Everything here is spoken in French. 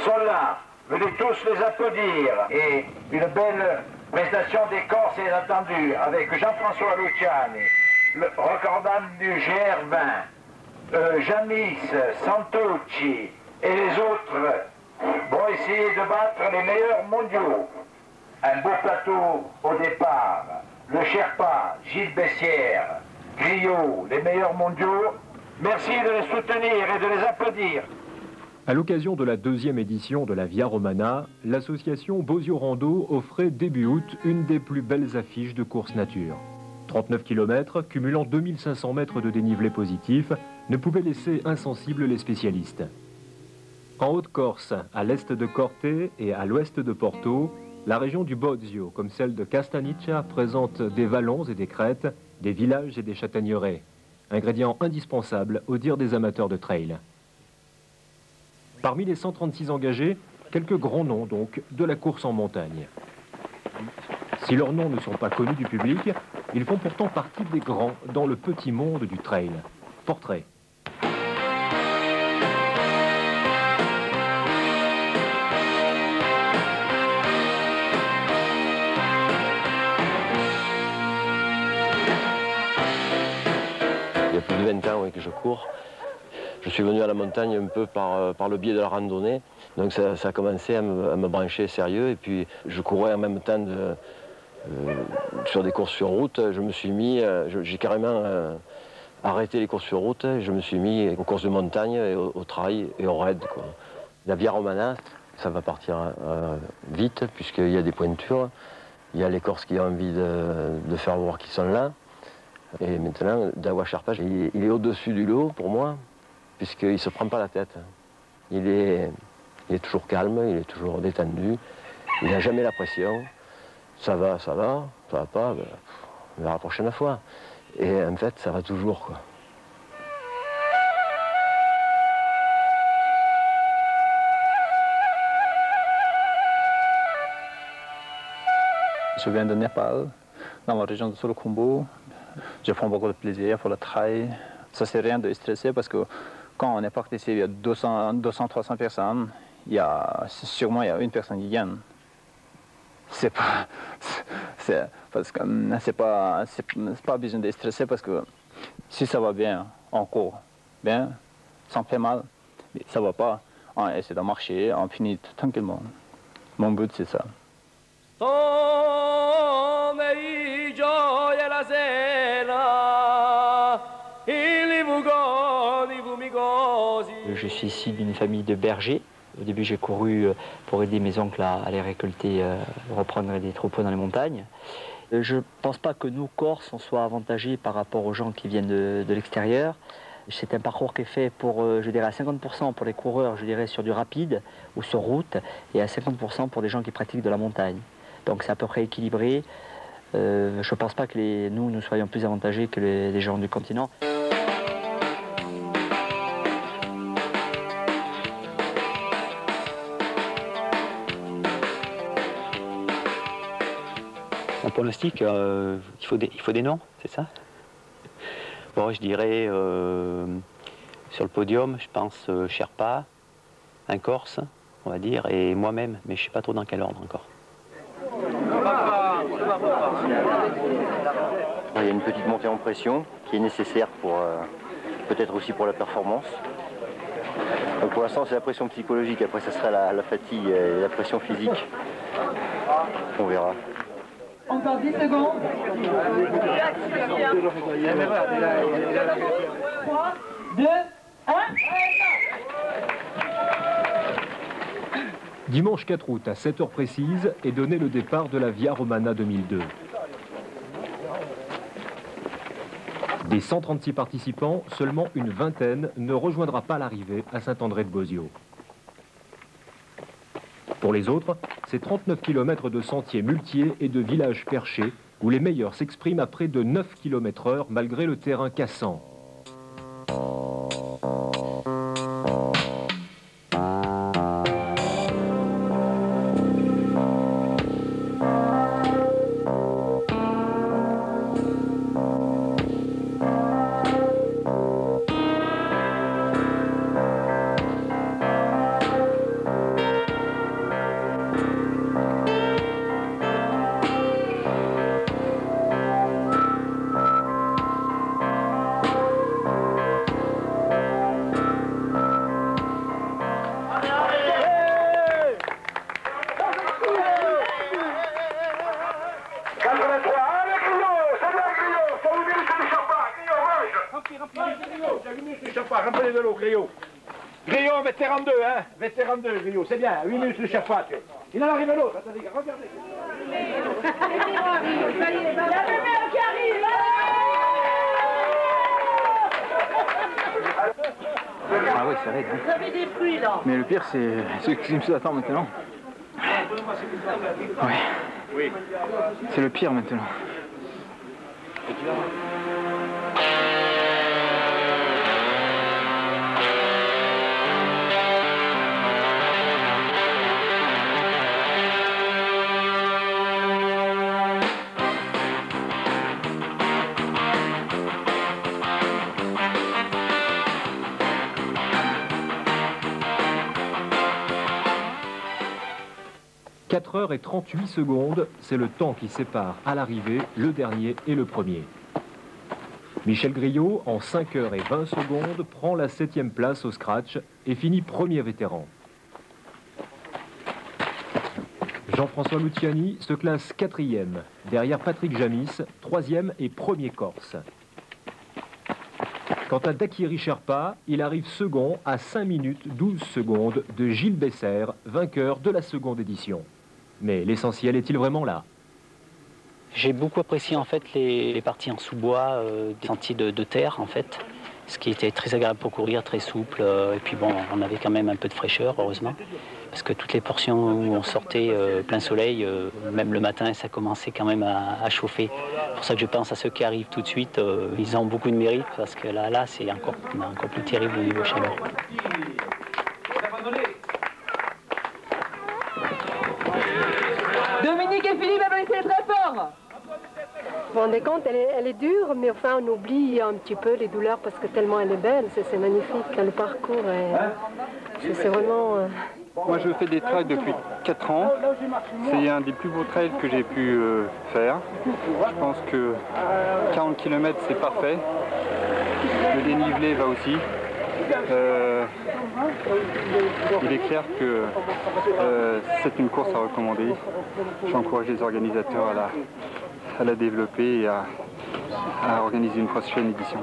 sont là. Venez tous les applaudir. Et une belle prestation des Corses est attendue avec Jean-François Luciani, le recordman du GR20, Janis, Santucci et les autres vont essayer de battre les meilleurs mondiaux. Un beau plateau au départ. Le Sherpa, Gilles Bessières, Griot, les meilleurs mondiaux. Merci de les soutenir et de les applaudir. À l'occasion de la deuxième édition de la Via Romana, l'association Bosio Rando offrait début août une des plus belles affiches de course nature. 39 km, cumulant 2500 mètres de dénivelé positif, ne pouvaient laisser insensibles les spécialistes. En Haute-Corse, à l'est de Corte et à l'ouest de Porto, la région du Bozio, comme celle de Castaniccia, présente des vallons et des crêtes, des villages et des châtaigneraies. Ingrédient indispensable au dire des amateurs de trail. Parmi les 136 engagés, quelques grands noms donc de la course en montagne. Si leurs noms ne sont pas connus du public, ils font pourtant partie des grands dans le petit monde du trail. Portrait. Il y a plus de 20 ans que je cours. Je suis venu à la montagne un peu par le biais de la randonnée. Donc ça a commencé à me brancher sérieux. Et puis je courais en même temps sur des courses sur route. Je me suis mis, j'ai carrément arrêté les courses sur route. Je me suis mis aux courses de montagne, et au trail et au raid, quoi. La Via Romana, ça va partir vite puisqu'il y a des pointures. Il y a les Corses qui ont envie de faire voir qu'ils sont là. Et maintenant, Dawa Sherpa, il est au-dessus du lot pour moi, puisqu'il ne se prend pas la tête. Il est toujours calme, il est toujours détendu, il n'a jamais la pression. Ça va pas, ben, on verra la prochaine fois. Et en fait, ça va toujours, quoi. Je viens de Népal, dans la région de Solokhumbu. Je prends beaucoup de plaisir pour le trail. Ça, c'est rien de stressé parce que quand on est parti ici, il y a 200-300 personnes. Sûrement, il y a une personne qui gagne. C'est pas besoin de stresser parce que si ça va bien, on court bien, ça fait mal. Mais ça va pas, on essaie de marcher, on finit tranquillement. Mon but, c'est ça. Je suis ici d'une famille de bergers. Au début, j'ai couru pour aider mes oncles à aller récolter, reprendre des troupeaux dans les montagnes. Je ne pense pas que nous, Corses, on soit avantagés par rapport aux gens qui viennent de l'extérieur. C'est un parcours qui est fait pour, je dirais, à 50% pour les coureurs, je dirais, sur du rapide ou sur route, et à 50% pour des gens qui pratiquent de la montagne. Donc c'est à peu près équilibré. Je ne pense pas que nous soyons plus avantagés que les gens du continent. On pronostique, il faut des noms, c'est ça? Bon, je dirais sur le podium, je pense Sherpa, un Corse, on va dire, et moi-même, mais je ne sais pas trop dans quel ordre encore. Il y a une petite montée en pression qui est nécessaire pour peut-être aussi pour la performance. Donc pour l'instant, c'est la pression psychologique, après ça sera la fatigue et la pression physique. On verra. Encore 10 secondes. 3, 2, 1. Dimanche 4 août, à 7h précises, est donné le départ de la Via Romana 2002. Des 136 participants, seulement une vingtaine ne rejoindra pas l'arrivée à Saint-André-de-Bosio. Pour les autres, c'est 39 km de sentiers muletiers et de villages perchés où les meilleurs s'expriment à près de 9 km/h malgré le terrain cassant. chaque fois, remplis de l'eau, Griot. Griot, vétéran 2, hein. Vétéran 2, Griot, c'est bien, 8 minutes de chaque fois. Il en arrive l'autre, attendez, regardez. Il y a le maire qui arrive. Ah oui, ça aide. Vous avez des fruits là. Mais le pire, c'est ce qui nous attend maintenant. Ouais. Oui. C'est le pire maintenant. « 4h38, c'est le temps qui sépare à l'arrivée le dernier et le premier. Michel Griot, en 5h20, prend la 7e place au scratch et finit premier vétéran. Jean-François Luciani se classe 4e, derrière Patrick Jamis, 3e et premier Corse. Quant à Dakiri Sherpa, il arrive second à 5 minutes 12 secondes de Gilles Besser, vainqueur de la seconde édition. Mais l'essentiel est-il vraiment là? J'ai beaucoup apprécié en fait les parties en sous-bois, des sentiers de terre en fait, ce qui était très agréable pour courir, très souple. Et puis bon, on avait quand même un peu de fraîcheur, heureusement, parce que toutes les portions où on sortait plein soleil, même le matin, ça commençait quand même à chauffer. C'est pour ça que je pense à ceux qui arrivent tout de suite, ils ont beaucoup de mérite, parce que là c'est encore plus terrible au niveau chaleur. Dominique et Philippe applaudissez très fort. Vous vous rendez compte, elle est dure, mais enfin on oublie un petit peu les douleurs parce que tellement elle est belle, c'est magnifique, le parcours, c'est vraiment... Moi je fais des trails depuis 4 ans, c'est un des plus beaux trails que j'ai pu faire. Je pense que 40 km c'est parfait, le dénivelé va aussi. Il est clair que c'est une course à recommander. J'encourage les organisateurs à la développer et à organiser une prochaine édition.